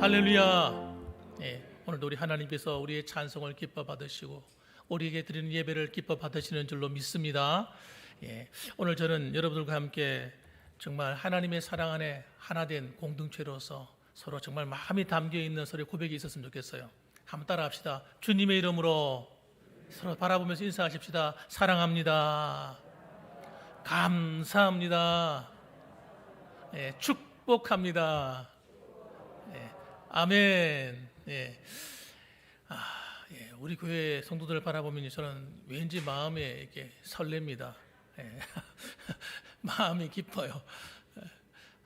할렐루야. 오늘도 우리 하나님께서 우리의 찬송을 기뻐 받으시고 우리에게 드리는 예배를 기뻐 받으시는 줄로 믿습니다. 오늘 저는 여러분들과 함께 정말 하나님의 사랑 안에 하나된 공동체로서 서로 정말 마음이 담겨 있는 서로의 고백이 있었으면 좋겠어요. 한번 따라합시다. 주님의 이름으로 서로 바라보면서 인사하십시다. 사랑합니다. 감사합니다. 축복합니다. 아멘. 우리 교회 성도들을 바라보면 저는 왠지 마음에 이렇게 설렙니다. 마음이 기뻐요.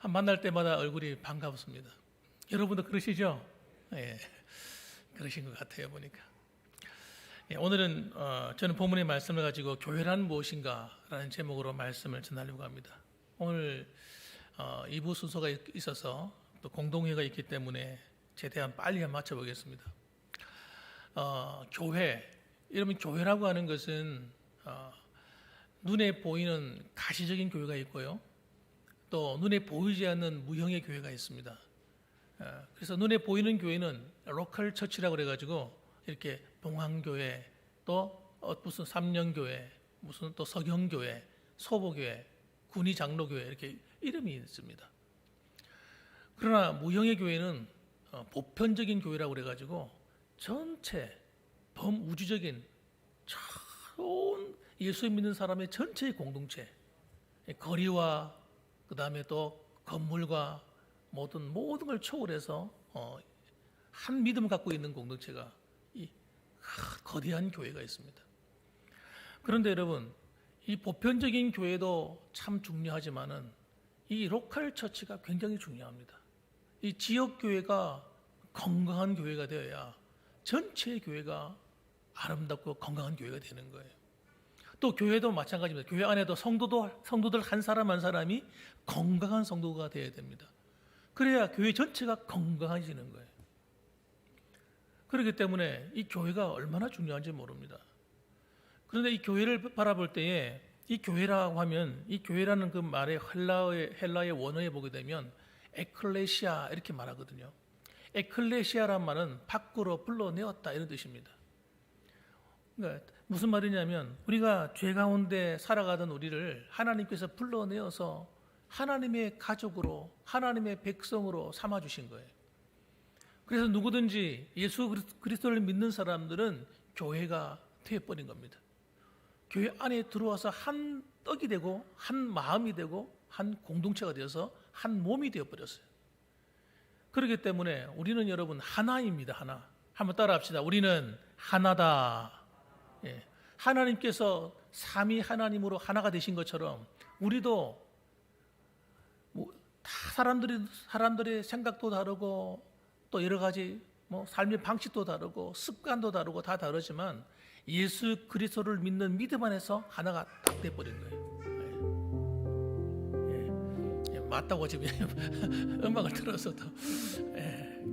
만날 때마다 얼굴이 반갑습니다. 여러분도 그러시죠? 그러신 것 같아요 보니까. 오늘은 저는 본문의 말씀을 가지고 교회란 무엇인가라는 제목으로 말씀을 전하려고 합니다. 오늘 2부 순서가 있어서 또 공동회가 있기 때문에 최대한 빨리 맞춰보겠습니다. 교회, 여러분 교회라고 하는 것은 눈에 보이는 가시적인 교회가 있고요, 또 눈에 보이지 않는 무형의 교회가 있습니다. 그래서 눈에 보이는 교회는 로컬 처치라고 그래가지고 이렇게 봉황교회, 또 무슨 삼령교회, 무슨 또 서경교회, 소보교회, 군의장로교회 이렇게 이름이 있습니다. 그러나 무형의 교회는 보편적인 교회라고 그래가지고 전체 범우주적인 온 예수 믿는 사람의 전체의 공동체, 거리와 그 다음에 또 건물과 모든 걸 초월해서 한 믿음을 갖고 있는 공동체가 이 거대한 교회가 있습니다. 그런데 여러분, 이 보편적인 교회도 참 중요하지만은 이 로컬 처치가 굉장히 중요합니다. 이 지역 교회가 건강한 교회가 되어야 전체 교회가 아름답고 건강한 교회가 되는 거예요. 또 교회도 마찬가지입니다. 교회 안에도 성도들 한 사람 한 사람이 건강한 성도가 되어야 됩니다. 그래야 교회 전체가 건강해지는 거예요. 그렇기 때문에 이 교회가 얼마나 중요한지 모릅니다. 그런데 이 교회를 바라볼 때에 이 교회라고 하면 이 교회라는 그 말의 헬라의 원어에 보게 되면 에클레시아 이렇게 말하거든요. 에클레시아란 말은 밖으로 불러내었다 이런 뜻입니다. 그러니까 무슨 말이냐면 우리가 죄 가운데 살아가던 우리를 하나님께서 불러내어서 하나님의 가족으로, 하나님의 백성으로 삼아주신 거예요. 그래서 누구든지 예수 그리스도를 믿는 사람들은 교회가 되어버린 겁니다. 교회 안에 들어와서 한 떡이 되고 한 마음이 되고 한 공동체가 되어서 한 몸이 되어버렸어요. 그렇기 때문에 우리는 여러분 하나입니다. 하나. 한번 따라합시다. 우리는 하나다. 하나님께서 삼위 하나님으로 하나가 되신 것처럼 우리도 다 사람들의 생각도 다르고 또 여러 가지 삶의 방식도 다르고 습관도 다르고 다 다르지만 예수 그리스도를 믿는 믿음 안에서 하나가 딱 돼버린 거예요. 맞다고 지금 음악을 틀어서도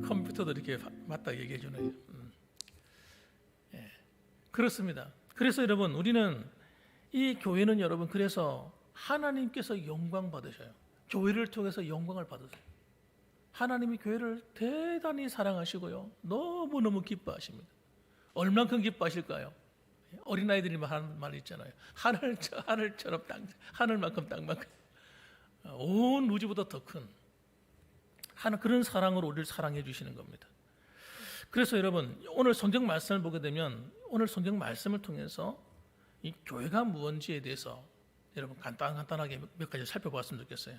컴퓨터도 이렇게 맞다고 얘기해 주네요. 그렇습니다. 그래서 여러분 우리는 이 교회는 여러분 그래서 하나님께서 영광 받으셔요. 교회를 통해서 영광을 받으세요. 하나님이 교회를 대단히 사랑하시고요, 너무너무 기뻐하십니다. 얼만큼 기뻐하실까요? 어린아이들이 하는 말 있잖아요. 하늘처럼 하늘만큼 땅만큼 온 우주보다 더 큰 그런 사랑으로 우리를 사랑해 주시는 겁니다. 그래서 여러분 오늘 성경 말씀을 보게 되면 오늘 성경 말씀을 통해서 이 교회가 무엇인지에 대해서 여러분 간단하게 몇 가지 살펴봤으면 좋겠어요.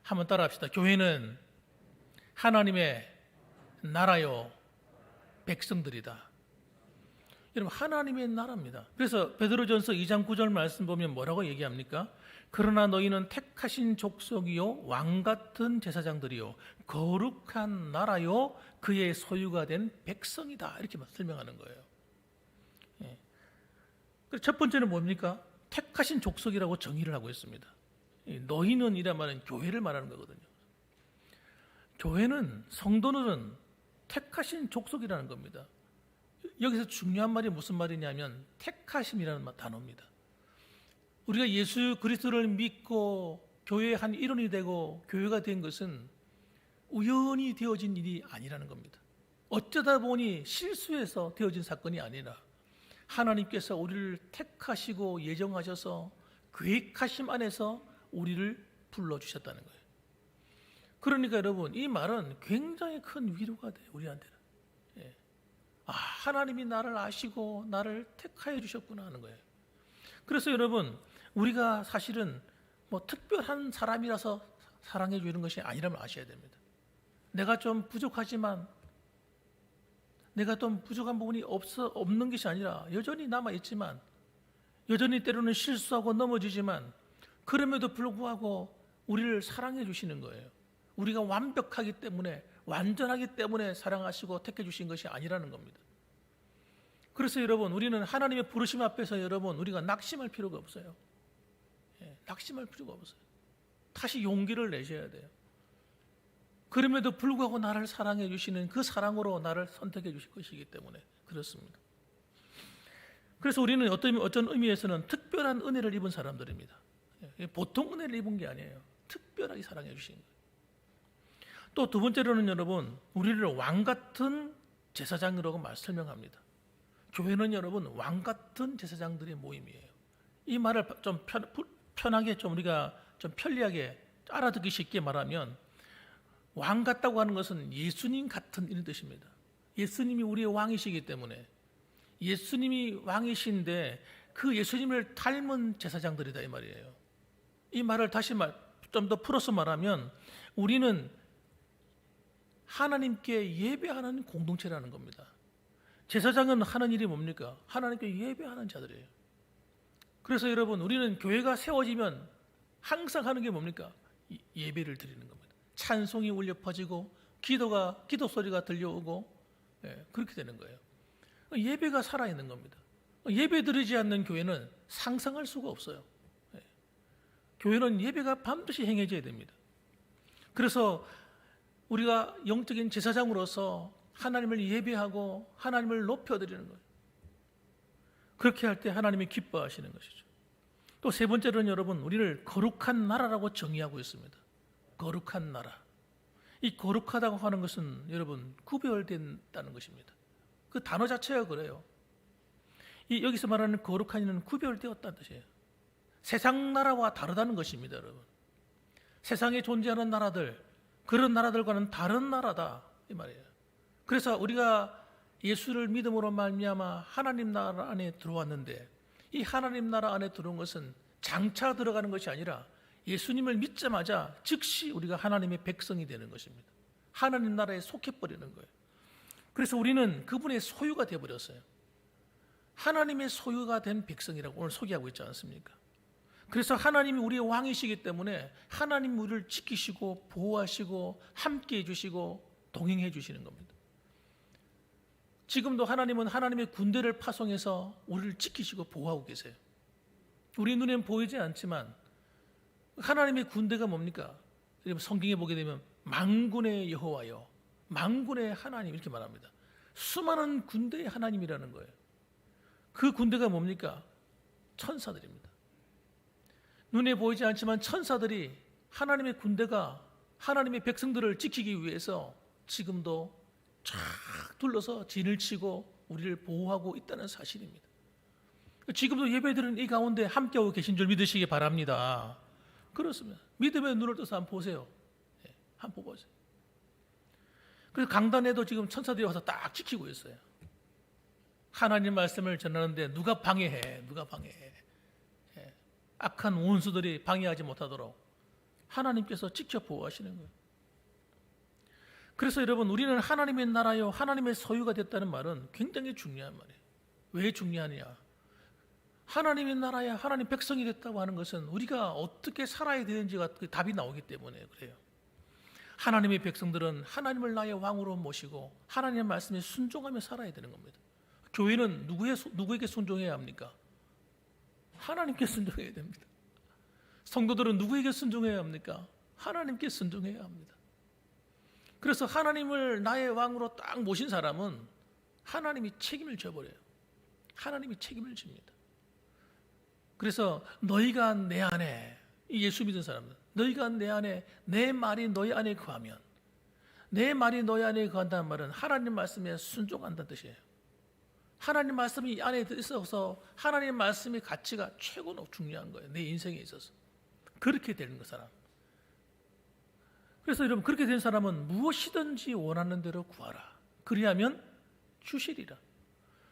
한번 따라합시다. 교회는 하나님의 나라요 백성들이다. 여러분 하나님의 나라입니다. 그래서 베드로전서 2장 9절 말씀 보면 뭐라고 얘기합니까? 그러나 너희는 택하신 족속이요 왕같은 제사장들이요 거룩한 나라요 그의 소유가 된 백성이다. 이렇게 설명하는 거예요. 첫 번째는 뭡니까? 택하신 족속이라고 정의를 하고 있습니다. 너희는 이란 말은 교회를 말하는 거거든요. 교회는 성도들은 택하신 족속이라는 겁니다. 여기서 중요한 말이 무슨 말이냐면 택하심이라는 단어입니다. 우리가 예수 그리스도를 믿고 교회의 한 일원이 되고 교회가 된 것은 우연히 되어진 일이 아니라는 겁니다. 어쩌다 보니 실수해서 되어진 사건이 아니라 하나님께서 우리를 택하시고 예정하셔서 계획하심 안에서 우리를 불러주셨다는 거예요. 그러니까 여러분, 이 말은 굉장히 큰 위로가 돼요, 우리한테는. 하나님이 나를 아시고 나를 택하여 주셨구나 하는 거예요. 그래서 여러분, 우리가 사실은 뭐 특별한 사람이라서 사랑해 주는 것이 아니라면 아셔야 됩니다. 내가 좀 부족하지만, 내가 좀 부족한 부분이 없는 것이 아니라 여전히 남아있지만, 여전히 때로는 실수하고 넘어지지만, 그럼에도 불구하고 우리를 사랑해 주시는 거예요. 우리가 완벽하기 때문에, 완전하기 때문에 사랑하시고 택해 주신 것이 아니라는 겁니다. 그래서 여러분, 우리는 하나님의 부르심 앞에서 여러분, 우리가 낙심할 필요가 없어요. 낙심할 필요가 없어요. 다시 용기를 내셔야 돼요. 그럼에도 불구하고 나를 사랑해 주시는 그 사랑으로 나를 선택해 주실 것이기 때문에 그렇습니다. 그래서 우리는 어떤 의미에서는 특별한 은혜를 입은 사람들입니다. 보통 은혜를 입은 게 아니에요. 특별하게 사랑해 주신 거예요. 또 두 번째로는 여러분, 우리를 왕 같은 제사장이라고 설명합니다. 교회는 여러분 왕 같은 제사장들의 모임이에요. 이 말을 좀 편하게 좀 우리가 좀 편리하게 알아듣기 쉽게 말하면, 왕 같다고 하는 것은 예수님 같은 이런 뜻입니다. 예수님이 우리의 왕이시기 때문에, 예수님이 왕이신데 그 예수님을 닮은 제사장들이다 이 말이에요. 이 말을 다시 좀 더 풀어서 말하면, 우리는 하나님께 예배하는 공동체라는 겁니다. 제사장은 하는 일이 뭡니까? 하나님께 예배하는 자들이에요. 그래서 여러분, 우리는 교회가 세워지면 항상 하는 게 뭡니까? 예배를 드리는 겁니다. 찬송이 울려 퍼지고 기도 소리가 들려오고, 그렇게 되는 거예요. 예배가 살아있는 겁니다. 예배 드리지 않는 교회는 상상할 수가 없어요. 교회는 예배가 반드시 행해져야 됩니다. 그래서 우리가 영적인 제사장으로서 하나님을 예배하고 하나님을 높여드리는 거예요. 그렇게 할 때 하나님이 기뻐하시는 것이죠. 또 세 번째로는 여러분, 우리를 거룩한 나라라고 정의하고 있습니다. 거룩한 나라. 이 거룩하다고 하는 것은 여러분 구별된다는 것입니다. 그 단어 자체가 그래요. 여기서 말하는 거룩한이는 구별되었다는 뜻이에요. 세상 나라와 다르다는 것입니다, 여러분. 세상에 존재하는 나라들, 그런 나라들과는 다른 나라다 이 말이에요. 그래서 우리가 예수를 믿음으로 말미암아 하나님 나라 안에 들어왔는데, 이 하나님 나라 안에 들어온 것은 장차 들어가는 것이 아니라 예수님을 믿자마자 즉시 우리가 하나님의 백성이 되는 것입니다. 하나님 나라에 속해버리는 거예요. 그래서 우리는 그분의 소유가 되어버렸어요. 하나님의 소유가 된 백성이라고 오늘 소개하고 있지 않습니까? 그래서 하나님이 우리의 왕이시기 때문에 하나님 우리를 지키시고 보호하시고 함께해 주시고 동행해 주시는 겁니다. 지금도 하나님은 하나님의 군대를 파송해서 우리를 지키시고 보호하고 계세요. 우리 눈에는 보이지 않지만 하나님의 군대가 뭡니까? 성경에 보게 되면 만군의 여호와여, 만군의 하나님 이렇게 말합니다. 수많은 군대의 하나님이라는 거예요. 그 군대가 뭡니까? 천사들입니다. 눈에 보이지 않지만 천사들이, 하나님의 군대가 하나님의 백성들을 지키기 위해서 지금도 쫙 둘러서 진을 치고 우리를 보호하고 있다는 사실입니다. 지금도 예배드리는 이 가운데 함께하고 계신 줄 믿으시기 바랍니다. 그렇습니다. 믿음의 눈을 떠서 한번 보세요. 한번 보세요. 그래서 강단에도 지금 천사들이 와서 딱 지키고 있어요. 하나님 말씀을 전하는데 누가 방해해? 누가 방해해? 악한 원수들이 방해하지 못하도록 하나님께서 직접 보호하시는 거예요. 그래서 여러분, 우리는 하나님의 나라요, 하나님의 소유가 됐다는 말은 굉장히 중요한 말이에요. 왜 중요하냐? 하나님의 나라야, 하나님 백성이 됐다고 하는 것은 우리가 어떻게 살아야 되는지가 답이 나오기 때문에 그래요. 하나님의 백성들은 하나님을 나의 왕으로 모시고 하나님의 말씀에 순종하며 살아야 되는 겁니다. 교회는 누구에게 순종해야 합니까? 하나님께 순종해야 됩니다. 성도들은 누구에게 순종해야 합니까? 하나님께 순종해야 합니다. 그래서 하나님을 나의 왕으로 딱 모신 사람은 하나님이 책임을 져버려요. 하나님이 책임을 집니다. 그래서 너희가 내 안에, 예수 믿은 사람들, 너희가 내 안에, 내 말이 너희 안에 거하면 내 말이 너희 안에 거한다는 말은 하나님 말씀에 순종한다는 뜻이에요. 하나님 말씀이 안에 있어서 하나님 말씀의 가치가 최고로 중요한 거예요. 내 인생에 있어서. 그렇게 되는 거 사람. 그래서 여러분 그렇게 된 사람은 무엇이든지 원하는 대로 구하라. 그리하면 주시리라.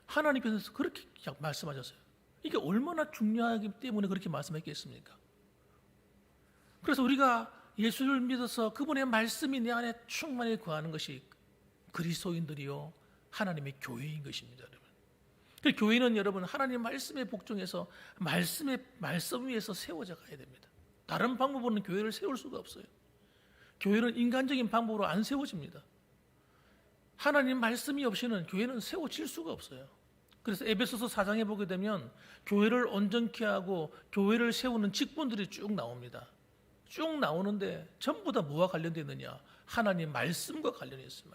하나님께서 그렇게 말씀하셨어요. 이게 얼마나 중요하기 때문에 그렇게 말씀했겠습니까? 그래서 우리가 예수를 믿어서 그분의 말씀이 내 안에 충만히 거하는 것이 그리스도인들이요 하나님의 교회인 것입니다, 여러분. 그 교회는 여러분 하나님 말씀에 복종해서 말씀 위에서 세워져 가야 됩니다. 다른 방법으로는 교회를 세울 수가 없어요. 교회는 인간적인 방법으로 안 세워집니다. 하나님 말씀이 없이는 교회는 세워질 수가 없어요. 그래서 에베소서 4장에 보게 되면 교회를 온전케 하고 교회를 세우는 직분들이 쭉 나옵니다. 쭉 나오는데 전부 다 뭐와 관련되어 있느냐? 하나님 말씀과 관련이 있어요.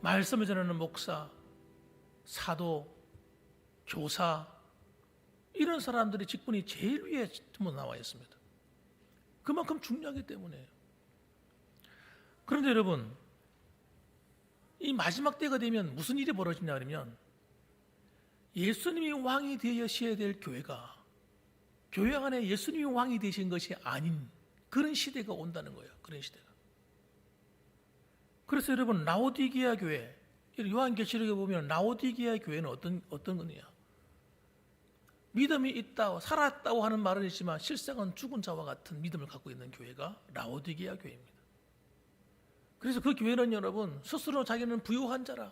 말씀을 전하는 목사, 사도, 교사 이런 사람들의 직분이 제일 위에 나와 있습니다. 그만큼 중요하기 때문에요. 그런데 여러분 이 마지막 때가 되면 무슨 일이 벌어지냐 그러면 예수님이 왕이 되셔야 될 교회가 교회 안에 예수님이 왕이 되신 것이 아닌 그런 시대가 온다는 거예요. 그런 시대가. 그래서 여러분 라오디게아 교회 요한계시록에 보면 라오디게아 교회는 어떤 거냐? 믿음이 있다, 살았다고 하는 말은 있지만 실상은 죽은 자와 같은 믿음을 갖고 있는 교회가 라오디게아 교회입니다. 그래서 그 교회는 여러분 스스로 자기는 부유한 자라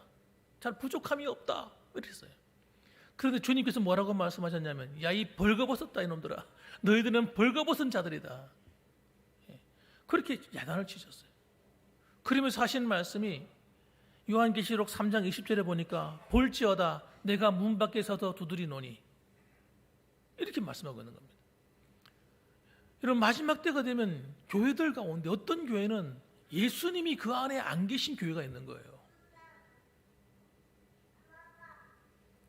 잘 부족함이 없다 이랬어요. 그런데 주님께서 뭐라고 말씀하셨냐면 야 이 벌거벗었다 이놈들아 너희들은 벌거벗은 자들이다. 그렇게 야단을 치셨어요. 그러면서 하신 말씀이 요한계시록 3장 20절에 보니까 볼지어다 내가 문 밖에 서서 두드리노니 이렇게 말씀하고 있는 겁니다. 여러분 마지막 때가 되면 교회들 가운데 어떤 교회는 예수님이 그 안에 안 계신 교회가 있는 거예요.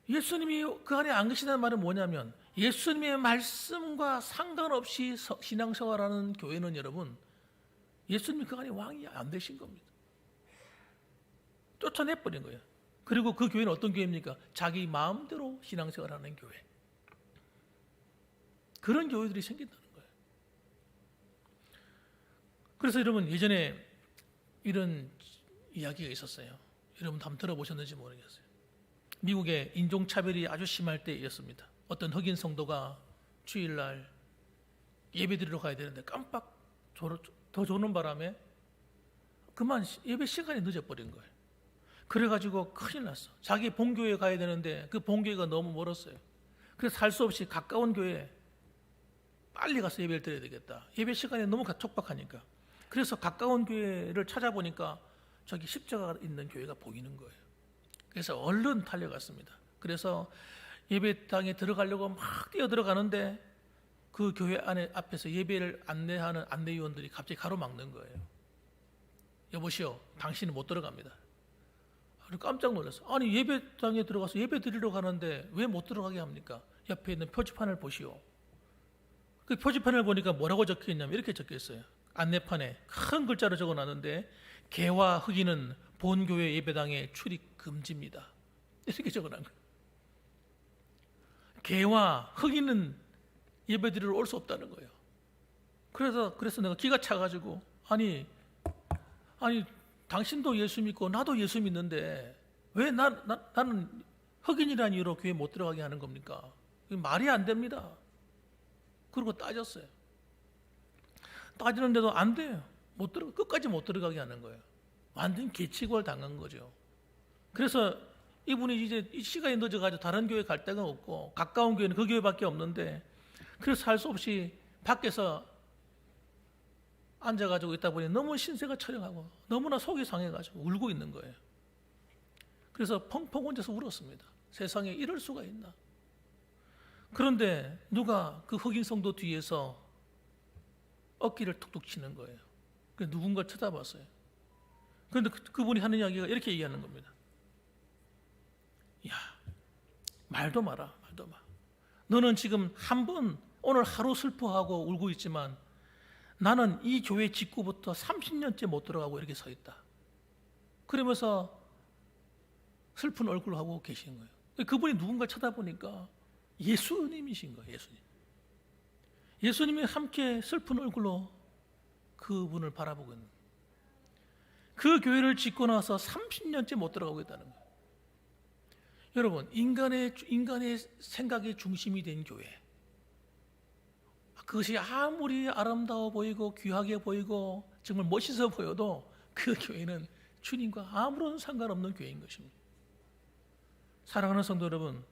예수님이 그 안에 안 계시다는 말은 뭐냐면 예수님의 말씀과 상관없이 신앙생활하는 교회는 여러분 예수님이 그 안에 왕이 안 되신 겁니다. 쫓아내버린 거예요. 그리고 그 교회는 어떤 교회입니까? 자기 마음대로 신앙생활하는 교회. 그런 교회들이 생긴다는 거예요. 그래서 여러분 예전에 이런 이야기가 있었어요. 여러분도 한번 들어보셨는지 모르겠어요. 미국의 인종차별이 아주 심할 때였습니다. 어떤 흑인 성도가 주일날 예배드리러 가야 되는데 깜빡 더 조는 바람에 그만 예배 시간이 늦어버린 거예요. 그래가지고 큰일 났어. 자기 본교회에 가야 되는데 그 본교회가 너무 멀었어요. 그래서 할 수 없이 가까운 교회에 빨리 가서 예배를 드려야 되겠다. 예배 시간이 너무 촉박하니까. 그래서 가까운 교회를 찾아보니까 저기 십자가가 있는 교회가 보이는 거예요. 그래서 얼른 달려갔습니다. 그래서 예배당에 들어가려고 막 뛰어 들어가는데 그 교회 안에 앞에서 예배를 안내하는 안내위원들이 갑자기 가로막는 거예요. 여보시오, 당신은 못 들어갑니다. 깜짝 놀랐어요. 아니 예배당에 들어가서 예배 드리러 가는데 왜 못 들어가게 합니까? 옆에 있는 표지판을 보시오. 그 표지판을 보니까 뭐라고 적혀있냐면 이렇게 적혀있어요. 안내판에 큰 글자로 적어놨는데 개와 흑인은 본교회 예배당에 출입 금지입니다. 이렇게 적어놓은 거예요. 개와 흑인은 예배드리러 올 수 없다는 거예요. 그래서 내가 기가 차가지고 아니 당신도 예수 믿고 나도 예수 믿는데 왜 나는 흑인이라는 이유로 교회 못 들어가게 하는 겁니까? 말이 안 됩니다. 그리고 따졌어요. 따지는데도 안 돼요. 끝까지 못 들어가게 하는 거예요. 완전 개치고를 당한 거죠. 그래서 이분이 이제 시간이 늦어가지고 다른 교회 갈 데가 없고 가까운 교회는 그 교회밖에 없는데 그래서 할 수 없이 밖에서 앉아가지고 있다 보니 너무 신세가 처량하고 너무나 속이 상해가지고 울고 있는 거예요. 그래서 펑펑 혼자서 울었습니다. 세상에 이럴 수가 있나. 그런데 누가 그 흑인 성도 뒤에서 어깨를 툭툭 치는 거예요. 누군가 쳐다봤어요. 그런데 그분이 하는 이야기가 이렇게 얘기하는 겁니다. 야, 말도 마라. 너는 지금 한 번 오늘 하루 슬퍼하고 울고 있지만 나는 이 교회 직구부터 30년째 못 들어가고 이렇게 서 있다. 그러면서 슬픈 얼굴을 하고 계신 거예요. 그분이 누군가 쳐다보니까 예수님이신 거예요. 예수님이 함께 슬픈 얼굴로 그분을 바라보고 있는 거예요. 그 교회를 짓고 나서 30년째 못 들어가고 있다는 거예요. 여러분, 인간의 생각의 중심이 된 교회, 그것이 아무리 아름다워 보이고 귀하게 보이고 정말 멋있어 보여도 그 교회는 주님과 아무런 상관없는 교회인 것입니다. 사랑하는 성도 여러분,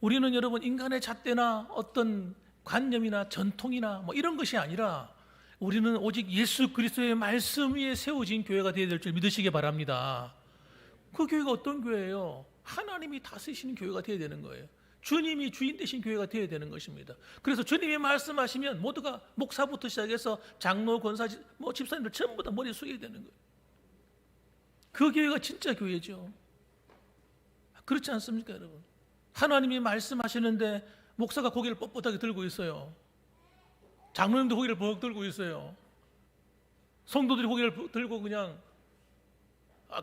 우리는 여러분 인간의 잣대나 어떤 관념이나 전통이나 뭐 이런 것이 아니라 우리는 오직 예수 그리스도의 말씀 위에 세워진 교회가 되어야 될 줄 믿으시기 바랍니다. 그 교회가 어떤 교회예요? 하나님이 다스리시는 교회가 되어야 되는 거예요. 주님이 주인 되신 교회가 되어야 되는 것입니다. 그래서 주님이 말씀하시면 모두가 목사부터 시작해서 장로, 권사, 집사님들 전부 다 머리 숙여야 되는 거예요. 그 교회가 진짜 교회죠. 그렇지 않습니까, 여러분? 하나님이 말씀하시는데 목사가 고개를 뻣뻣하게 들고 있어요. 장로님도 고개를 벅 들고 있어요. 성도들이 고개를 들고 그냥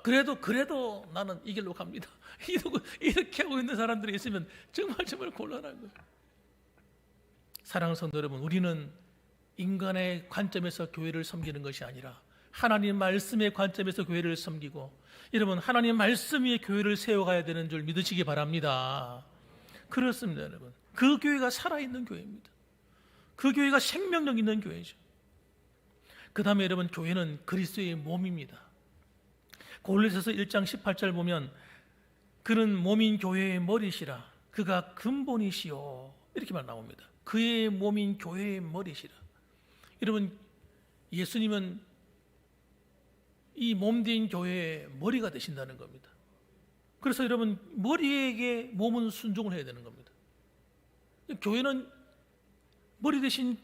그래도 나는 이 길로 갑니다. 이렇게 하고 있는 사람들이 있으면 정말 곤란한 거예요. 사랑하는 성도 여러분, 우리는 인간의 관점에서 교회를 섬기는 것이 아니라 하나님 말씀의 관점에서 교회를 섬기고, 여러분 하나님 말씀 위에 교회를 세워가야 되는 줄 믿으시기 바랍니다. 그렇습니다, 여러분. 그 교회가 살아있는 교회입니다. 그 교회가 생명력 있는 교회죠. 그 다음에 여러분, 교회는 그리스도의 몸입니다. 골로새서 1장 18절 보면 그는 몸인 교회의 머리시라, 그가 근본이시요, 이렇게만 나옵니다. 그의 몸인 교회의 머리시라. 여러분, 예수님은 이 몸된 교회의 머리가 되신다는 겁니다. 그래서 여러분, 머리에게 몸은 순종을 해야 되는 겁니다. 교회는 머리 대신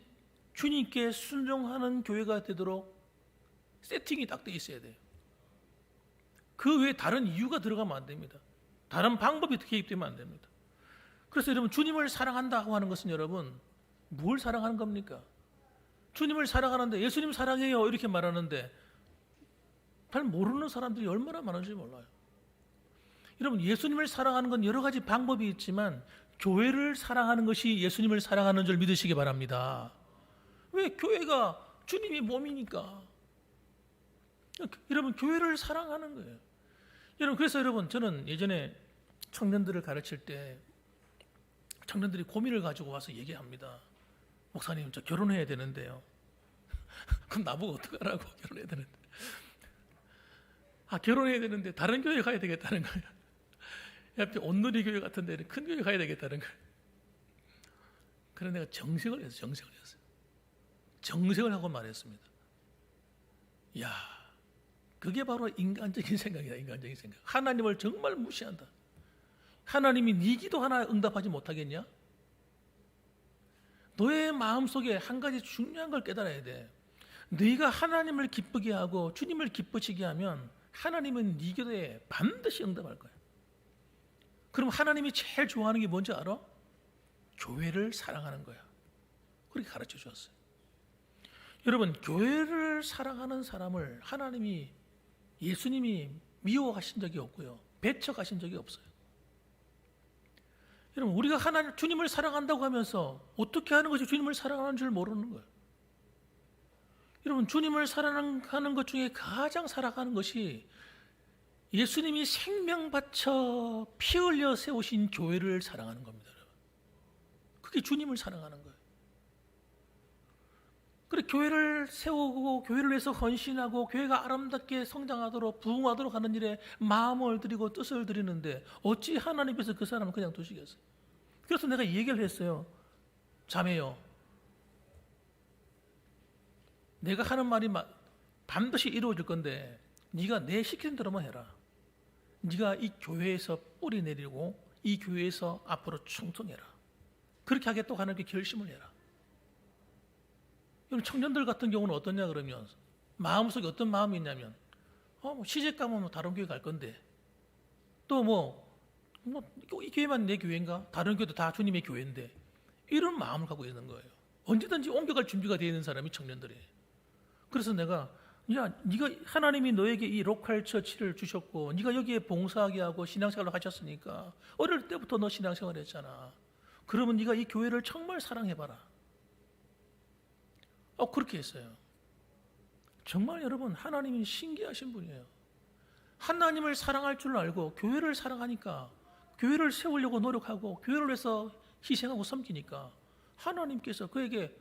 주님께 순종하는 교회가 되도록 세팅이 딱 돼 있어야 돼요. 그 외에 다른 이유가 들어가면 안 됩니다. 다른 방법이 개입되면 안 됩니다. 그래서 여러분, 주님을 사랑한다고 하는 것은 여러분 뭘 사랑하는 겁니까? 주님을 사랑하는데, 예수님 사랑해요 이렇게 말하는데 잘 모르는 사람들이 얼마나 많은지 몰라요. 여러분, 예수님을 사랑하는 건 여러 가지 방법이 있지만 교회를 사랑하는 것이 예수님을 사랑하는 줄 믿으시기 바랍니다. 왜? 교회가 주님의 몸이니까. 여러분, 교회를 사랑하는 거예요. 여러분, 그래서 여러분, 저는 예전에 청년들을 가르칠 때 청년들이 고민을 가지고 와서 얘기합니다. 목사님, 저 결혼해야 되는데요. 그럼 나보고 어떡하라고. 결혼해야 되는데. 결혼해야 되는데 다른 교회 가야 되겠다는 거예요. 옆에 온누리 교회 같은 데는 큰 교회 가야 되겠다는 거예요. 그래서 내가 정색을 했어요. 정색을 하고 말했습니다. 야, 그게 바로 인간적인 생각이다. 인간적인 생각. 하나님을 정말 무시한다. 하나님이 네 기도 하나 응답하지 못하겠냐? 너의 마음속에 한 가지 중요한 걸 깨달아야 돼. 네가 하나님을 기쁘게 하고 주님을 기쁘시게 하면 하나님은 네 기도에 반드시 응답할 거야. 그럼 하나님이 제일 좋아하는 게 뭔지 알아? 교회를 사랑하는 거야. 그렇게 가르쳐 주었어요. 여러분, 교회를 사랑하는 사람을 하나님이, 예수님이 미워하신 적이 없고요, 배척하신 적이 없어요. 여러분, 우리가 주님을 사랑한다고 하면서 어떻게 하는 것이 주님을 사랑하는 줄 모르는 거예요. 여러분, 주님을 사랑하는 것 중에 가장 사랑하는 것이 예수님이 생명 바쳐 피 흘려 세우신 교회를 사랑하는 겁니다. 그게 주님을 사랑하는 거예요. 그래, 교회를 세우고 교회를 위해서 헌신하고 교회가 아름답게 성장하도록 부흥하도록 하는 일에 마음을 들이고 뜻을 들이는데 어찌 하나님께서 그 사람을 그냥 두시겠어요? 그래서 내가 얘기를 했어요. 자매요, 내가 하는 말이 반드시 이루어질 건데 네가 내 시키는 대로만 해라. 네가 이 교회에서 뿌리 내리고 이 교회에서 앞으로 충성해라. 그렇게 하겠다고 하나님께 결심을 해라. 여러분, 청년들 같은 경우는 어떠냐 그러면 마음속에 어떤 마음이 있냐면 시집 가면 다른 교회 갈 건데 또 이 교회만 내 교회인가? 다른 교회도 다 주님의 교회인데 이런 마음을 갖고 있는 거예요. 언제든지 옮겨갈 준비가 되어 있는 사람이 청년들이에요. 그래서 내가 야, 네가 하나님이 너에게 이 로컬 처치를 주셨고 네가 여기에 봉사하게 하고 신앙생활을 하셨으니까 어릴 때부터 너 신앙생활 했잖아. 그러면 네가 이 교회를 정말 사랑해봐라. 그렇게 했어요. 정말 여러분 하나님이 신기하신 분이에요. 하나님을 사랑할 줄 알고 교회를 사랑하니까 교회를 세우려고 노력하고 교회를 위해서 희생하고 섬기니까 하나님께서 그에게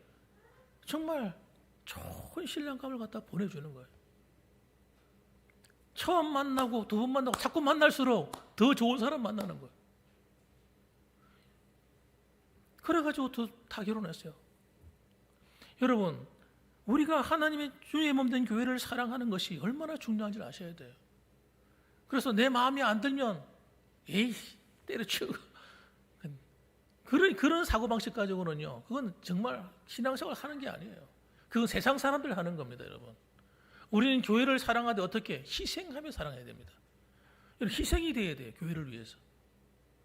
정말 좋은 신랑감을 갖다 보내주는 거예요. 처음 만나고 두 번 만나고 자꾸 만날수록 더 좋은 사람 만나는 거예요. 그래가지고 다 결혼했어요. 여러분, 우리가 하나님의 주의 몸된 교회를 사랑하는 것이 얼마나 중요한지 아셔야 돼요. 그래서 내 마음에 안 들면 에이 때려치우고 그런 사고방식 가지고는요, 그건 정말 신앙생활 하는 게 아니에요. 그건 세상 사람들 하는 겁니다, 여러분. 우리는 교회를 사랑하되 어떻게? 희생하며 사랑해야 됩니다. 희생이 돼야 돼요, 교회를 위해서.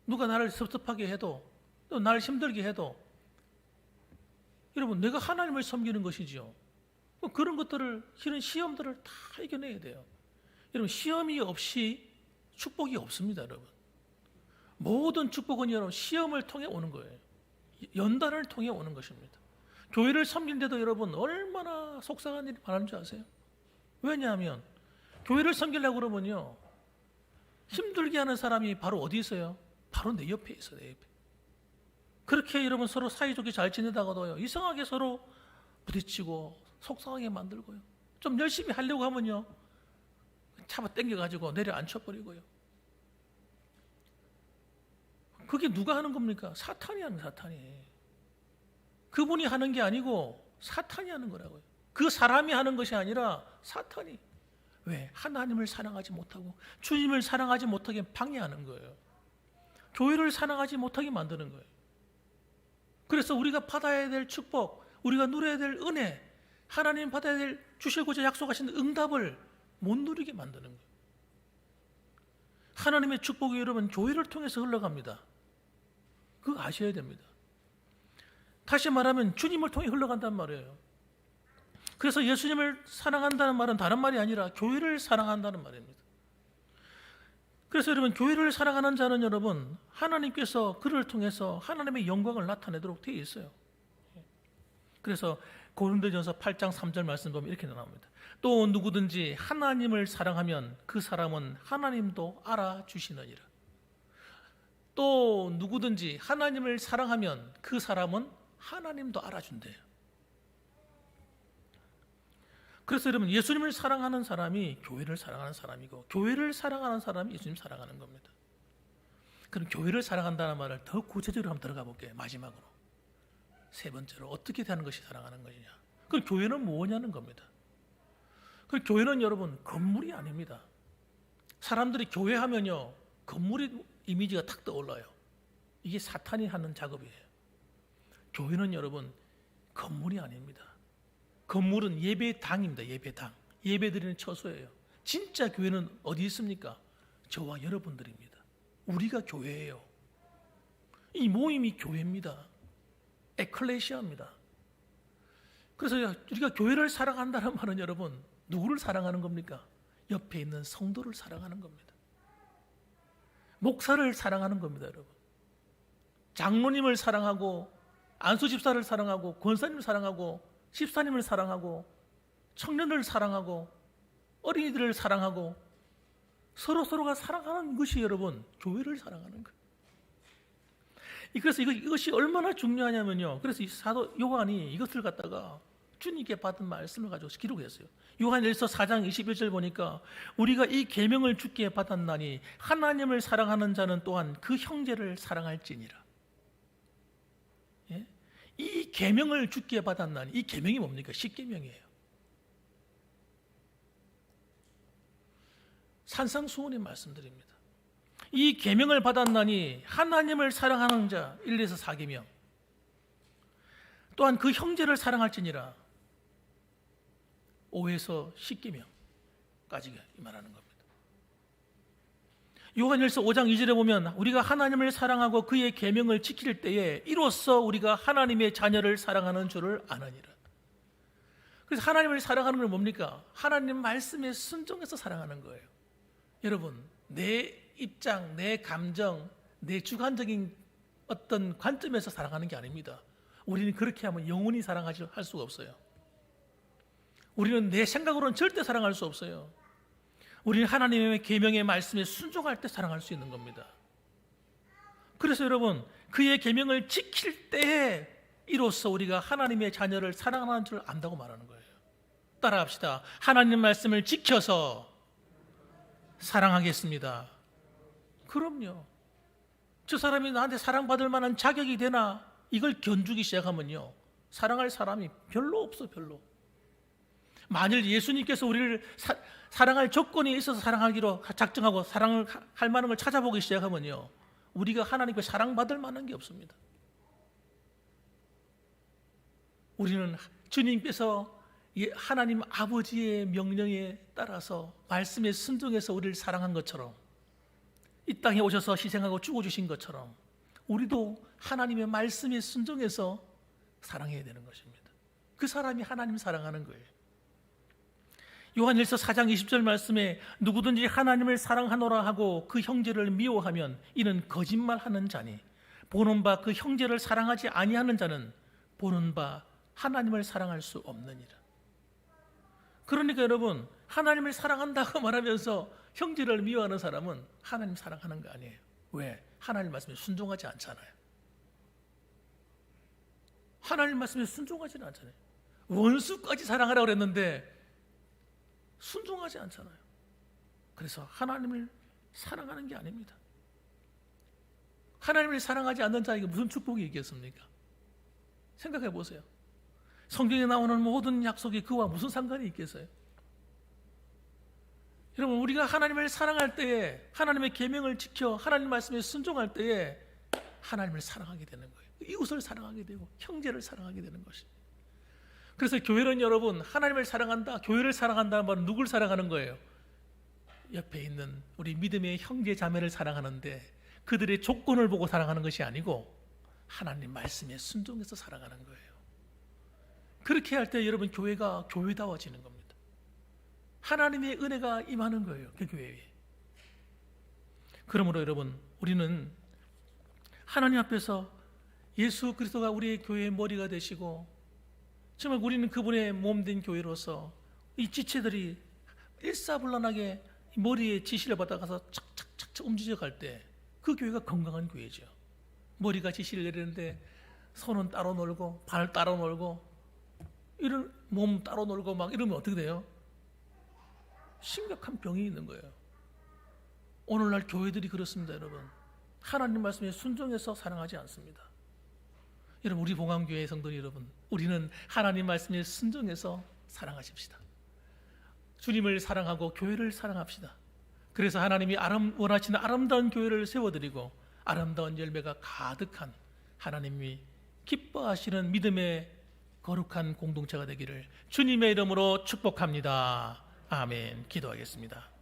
누가 나를 섭섭하게 해도 또 나를 힘들게 해도 여러분 내가 하나님을 섬기는 것이지요. 그런 것들을 이런 시험들을 다 이겨내야 돼요. 여러분 시험이 없이 축복이 없습니다, 여러분. 모든 축복은 여러분 시험을 통해 오는 거예요. 연단을 통해 오는 것입니다. 교회를 섬기는데도 여러분 얼마나 속상한 일이 많은 줄 아세요? 왜냐하면 교회를 섬기려고 그러면요 힘들게 하는 사람이 바로 어디 있어요? 바로 내 옆에 있어요. 내 옆에. 그렇게 여러분 서로 사이좋게 잘 지내다가도요 이상하게 서로 부딪히고 속상하게 만들고요 좀 열심히 하려고 하면요 잡아 당겨가지고 내려앉혀버리고요. 그게 누가 하는 겁니까? 사탄이 하는 거예요. 사탄이. 그분이 하는 게 아니고 사탄이 하는 거라고요. 그 사람이 하는 것이 아니라 사탄이. 왜? 하나님을 사랑하지 못하고 주님을 사랑하지 못하게 방해하는 거예요. 교회를 사랑하지 못하게 만드는 거예요. 그래서 우리가 받아야 될 축복, 우리가 누려야 될 은혜, 하나님 받아야 될 주시고자 약속하신 응답을 못 누리게 만드는 거예요. 하나님의 축복이 여러분 교회를 통해서 흘러갑니다. 그거 아셔야 됩니다. 다시 말하면 주님을 통해 흘러간단 말이에요. 그래서 예수님을 사랑한다는 말은 다른 말이 아니라 교회를 사랑한다는 말입니다. 그래서 여러분 교회를 사랑하는 자는 여러분 하나님께서 그를 통해서 하나님의 영광을 나타내도록 되어 있어요. 그래서 고린도전서 8장 3절 말씀 보면 이렇게 나옵니다. 또 누구든지 하나님을 사랑하면 그 사람은 하나님도 알아주시느니라. 또 누구든지 하나님을 사랑하면 그 사람은 하나님도 알아준대요. 그래서 여러분 예수님을 사랑하는 사람이 교회를 사랑하는 사람이고 교회를 사랑하는 사람이 예수님 사랑하는 겁니다. 그럼 교회를 사랑한다는 말을 더 구체적으로 한번 들어가 볼게요. 마지막으로 세 번째로 어떻게 되는 것이 사랑하는 것이냐. 그럼 교회는 뭐냐는 겁니다. 그 교회는 여러분 건물이 아닙니다. 사람들이 교회하면요 건물이 이미지가 탁 떠올라요. 이게 사탄이 하는 작업이에요. 교회는 여러분 건물이 아닙니다. 건물은 예배당입니다. 예배당. 예배드리는 처소예요. 진짜 교회는 어디 있습니까? 저와 여러분들입니다. 우리가 교회예요. 이 모임이 교회입니다. 에클레시아입니다. 그래서 우리가 교회를 사랑한다는 말은 여러분 누구를 사랑하는 겁니까? 옆에 있는 성도를 사랑하는 겁니다. 목사를 사랑하는 겁니다, 여러분. 장로님을 사랑하고 안수집사를 사랑하고 권사님을 사랑하고 집사님을 사랑하고 청년을 사랑하고 어린이들을 사랑하고 서로가 사랑하는 것이 여러분 교회를 사랑하는 거예요. 그래서 이것이 얼마나 중요하냐면요. 그래서 이 사도 요한이 이것을 갖다가 주님께 받은 말씀을 가지고 기록했어요. 요한일서 4장 21절 보니까 우리가 이 계명을 주께 받았나니 하나님을 사랑하는 자는 또한 그 형제를 사랑할지니라. 예? 이 계명을 주께 받았나니 이 계명이 뭡니까? 십계명이에요. 산상수훈의 말씀드립니다. 이 계명을 받았나니 하나님을 사랑하는 자 1에서 4계명 또한 그 형제를 사랑할지니라 5에서 10계명까지 말하는 겁니다. 요한일서 5장 2절에 보면 우리가 하나님을 사랑하고 그의 계명을 지킬 때에 이로써 우리가 하나님의 자녀를 사랑하는 줄을 아느니라. 그래서 하나님을 사랑하는 건 뭡니까? 하나님 말씀에 순종해서 사랑하는 거예요. 여러분, 내 입장, 내 감정, 내 주관적인 어떤 관점에서 사랑하는 게 아닙니다. 우리는 그렇게 하면 영원히 할 수가 없어요. 우리는 내 생각으로는 절대 사랑할 수 없어요. 우리는 하나님의 계명의 말씀에 순종할 때 사랑할 수 있는 겁니다. 그래서 여러분, 그의 계명을 지킬 때에 이로써 우리가 하나님의 자녀를 사랑하는 줄 안다고 말하는 거예요. 따라합시다. 하나님 말씀을 지켜서 사랑하겠습니다. 그럼요. 저 사람이 나한테 사랑받을 만한 자격이 되나? 이걸 견주기 시작하면요, 사랑할 사람이 별로 없어. 별로. 만일 예수님께서 우리를 사랑할 조건이 있어서 사랑하기로 작정하고 사랑을 할 만한 걸 찾아보기 시작하면요, 우리가 하나님께 사랑받을 만한 게 없습니다. 우리는 주님께서 하나님 아버지의 명령에 따라서 말씀에 순종해서 우리를 사랑한 것처럼, 이 땅에 오셔서 희생하고 죽어주신 것처럼 우리도 하나님의 말씀에 순종해서 사랑해야 되는 것입니다. 그 사람이 하나님 사랑하는 거예요. 요한일서 4장 20절 말씀에 누구든지 하나님을 사랑하노라 하고 그 형제를 미워하면 이는 거짓말하는 자니 보는 바 그 형제를 사랑하지 아니하는 자는 보는 바 하나님을 사랑할 수 없느니라. 그러니까 여러분, 하나님을 사랑한다고 말하면서 형제를 미워하는 사람은 하나님 사랑하는 거 아니에요. 왜? 하나님 말씀에 순종하지 않잖아요. 하나님 말씀에 순종하지는 않잖아요. 원수까지 사랑하라고 그랬는데 순종하지 않잖아요. 그래서 하나님을 사랑하는 게 아닙니다. 하나님을 사랑하지 않는 자에게 무슨 축복이 있겠습니까? 생각해 보세요. 성경에 나오는 모든 약속이 그와 무슨 상관이 있겠어요? 여러분, 우리가 하나님을 사랑할 때에, 하나님의 계명을 지켜 하나님 말씀에 순종할 때에 하나님을 사랑하게 되는 거예요. 이웃을 사랑하게 되고 형제를 사랑하게 되는 것입니다. 그래서 교회는 여러분, 하나님을 사랑한다, 교회를 사랑한다는 말은 누굴 사랑하는 거예요? 옆에 있는 우리 믿음의 형제 자매를 사랑하는데 그들의 조건을 보고 사랑하는 것이 아니고 하나님 말씀에 순종해서 사랑하는 거예요. 그렇게 할 때 여러분, 교회가 교회다워지는 겁니다. 하나님의 은혜가 임하는 거예요, 그 교회에. 그러므로 여러분, 우리는 하나님 앞에서 예수 그리스도가 우리의 교회의 머리가 되시고 정말 우리는 그분의 몸된 교회로서 이 지체들이 일사불란하게 머리에 지시를 받아가서 착착착착 움직여 갈 때 그 교회가 건강한 교회죠. 머리가 지시를 내리는데 손은 따로 놀고 발 따로 놀고 이런 몸 따로 놀고 막 이러면 어떻게 돼요? 심각한 병이 있는 거예요. 오늘날 교회들이 그렇습니다, 여러분. 하나님 말씀에 순종해서 사랑하지 않습니다. 여러분, 우리 봉황교회 성도 여러분, 우리는 하나님 말씀에 순종해서 사랑하십시다. 주님을 사랑하고 교회를 사랑합시다. 그래서 하나님이 원하시는 아름다운 교회를 세워드리고 아름다운 열매가 가득한 하나님이 기뻐하시는 믿음의 거룩한 공동체가 되기를 주님의 이름으로 축복합니다. 아멘. 기도하겠습니다.